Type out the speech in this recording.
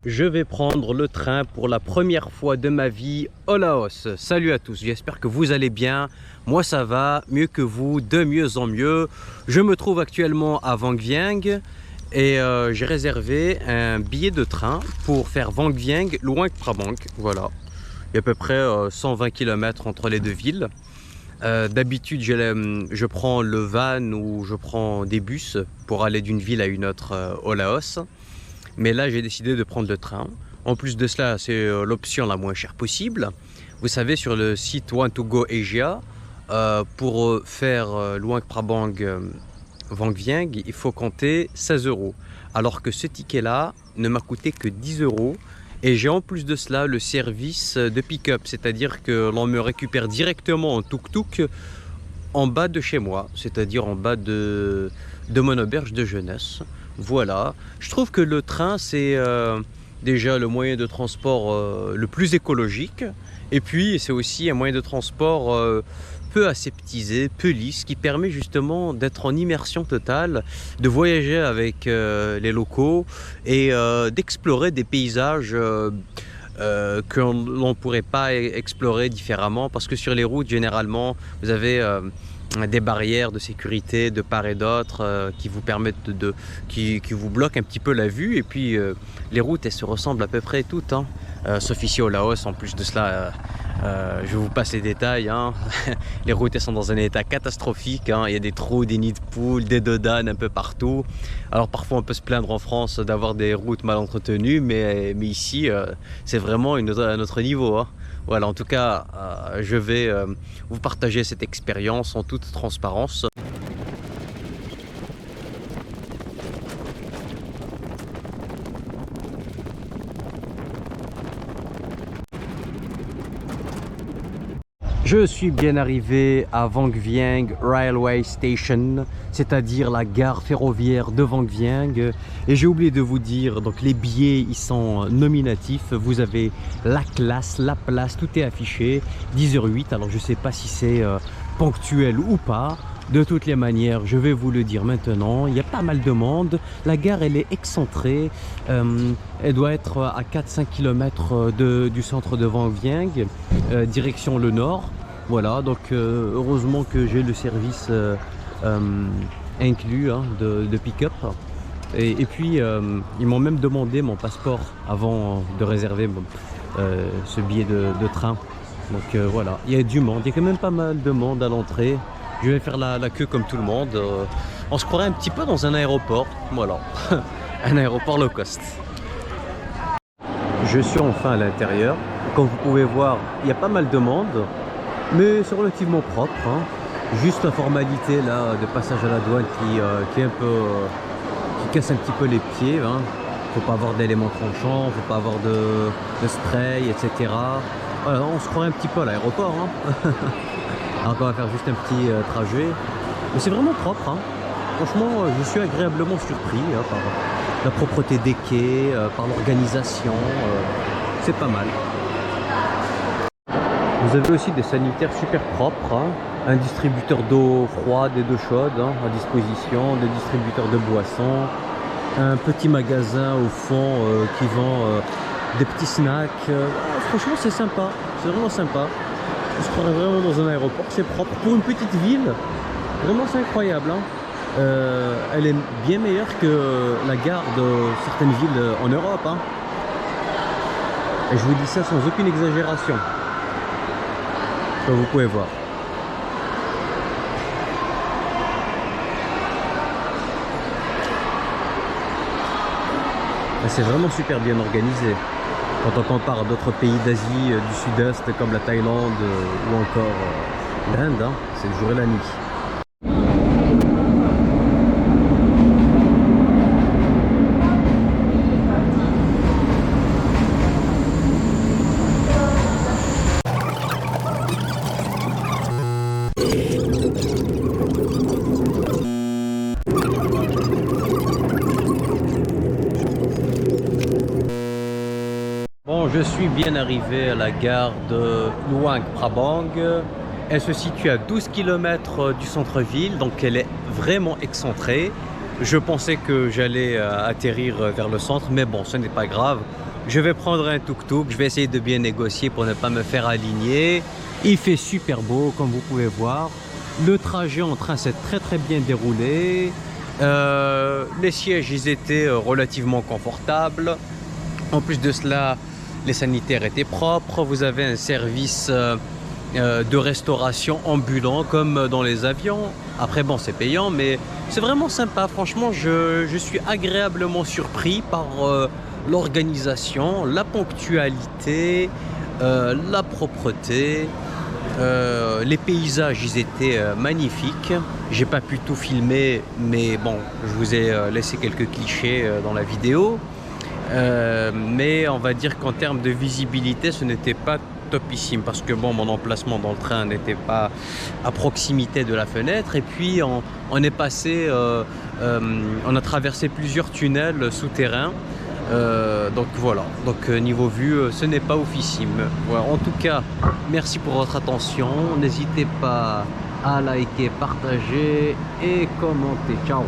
Je vais prendre le train pour la première fois de ma vie au Laos. Salut à tous, j'espère que vous allez bien. Moi ça va, mieux que vous, de mieux en mieux. Je me trouve actuellement à Vang Vieng et j'ai réservé un billet de train pour faire Vang Vieng, Luang Prabang. Voilà, il y a à peu près 120 km entre les deux villes. D'habitude je prends le van ou je prends des bus pour aller d'une ville à une autre au Laos. Mais là, j'ai décidé de prendre le train. En plus de cela, c'est l'option la moins chère possible. Vous savez, sur le site One2Go Asia, pour faire Luang Prabang Vang Vieng, il faut compter 16 €. Alors que ce ticket-là ne m'a coûté que 10 €. Et j'ai en plus de cela le service de pick-up, c'est-à-dire que l'on me récupère directement en tuk-tuk en bas de chez moi, c'est-à-dire en bas de mon auberge de jeunesse. Voilà, je trouve que le train c'est déjà le moyen de transport le plus écologique, et puis c'est aussi un moyen de transport peu aseptisé, peu lisse, qui permet justement d'être en immersion totale, de voyager avec les locaux et d'explorer des paysages que l'on ne pourrait pas explorer différemment, parce que sur les routes généralement vous avez des barrières de sécurité de part et d'autre qui vous permettent qui vous bloquent un petit peu la vue, et puis les routes elles se ressemblent à peu près toutes, hein. Sauf ici au Laos. En plus de cela, je vous passe les détails, hein. Les routes elles sont dans un état catastrophique, hein. Il y a des trous, des nids de poules, des dos d'âne un peu partout. Alors parfois on peut se plaindre en France d'avoir des routes mal entretenues, mais ici c'est vraiment un autre niveau, hein. Voilà, en tout cas, je vais vous partager cette expérience en toute transparence. Je suis bien arrivé à Vang Vieng Railway Station, c'est-à-dire la gare ferroviaire de Vang Vieng. Et j'ai oublié de vous dire, donc les billets ils sont nominatifs. Vous avez la classe, la place, tout est affiché. 10h08, alors je sais pas si c'est ponctuel ou pas. De toutes les manières, je vais vous le dire maintenant, il y a pas mal de monde. La gare elle est excentrée, elle doit être à 4-5 km du centre de Vang Vieng, direction le nord. Voilà, donc heureusement que j'ai le service inclus, hein, de pick-up. Et puis ils m'ont même demandé mon passeport avant de réserver ce billet de train. Donc voilà, il y a du monde, il y a quand même pas mal de monde à l'entrée. Je vais faire la queue comme tout le monde. On se croirait un petit peu dans un aéroport. Voilà, un aéroport low cost. Je suis enfin à l'intérieur. Comme vous pouvez voir, il y a pas mal de monde, mais c'est relativement propre, hein. Juste la formalité là de passage à la douane qui est un peu qui casse un petit peu les pieds, hein. Faut pas avoir d'éléments tranchants, faut pas avoir de spray, etc. Voilà, on se croirait un petit peu à l'aéroport, hein. Alors qu'on va faire juste un petit trajet, mais c'est vraiment propre, hein. Franchement, je suis agréablement surpris, hein, par la propreté des quais, par l'organisation, c'est pas mal. Vous avez aussi des sanitaires super propres, hein. Un distributeur d'eau froide et d'eau chaude, hein, à disposition, des distributeurs de boissons, un petit magasin au fond qui vend des petits snacks. Franchement c'est sympa, c'est vraiment sympa. On se croirait vraiment dans un aéroport, c'est propre. Pour une petite ville, vraiment c'est incroyable, hein. Elle est bien meilleure que la gare de certaines villes en Europe, hein. Et je vous dis ça sans aucune exagération, comme vous pouvez voir. C'est vraiment super bien organisé. Quand on compare à d'autres pays d'Asie du Sud-Est comme la Thaïlande ou encore l'Inde, hein, c'est le jour et la nuit. Bon, je suis bien arrivé à la gare de Luang Prabang. Elle se situe à 12 km du centre-ville, donc elle est vraiment excentrée. Je pensais que j'allais atterrir vers le centre, mais bon, ce n'est pas grave. Je vais prendre un tuk-tuk, je vais essayer de bien négocier pour ne pas me faire aligner. Il fait super beau, comme vous pouvez voir. Le trajet en train s'est très bien déroulé. Les sièges, ils étaient relativement confortables. En plus de cela, les sanitaires étaient propres. Vous avez un service de restauration ambulant comme dans les avions. Après bon, c'est payant, mais c'est vraiment sympa. Franchement, je suis agréablement surpris par l'organisation, la ponctualité, la propreté. Les paysages, ils étaient magnifiques. J'ai pas pu tout filmer, mais bon, je vous ai laissé quelques clichés dans la vidéo. Mais on va dire qu'en termes de visibilité, ce n'était pas topissime parce que bon, mon emplacement dans le train n'était pas à proximité de la fenêtre, et puis on est passé, on a traversé plusieurs tunnels souterrains. Donc voilà, donc niveau vue, ce n'est pas oufissime. Voilà. En tout cas, merci pour votre attention. N'hésitez pas à liker, partager et commenter. Ciao.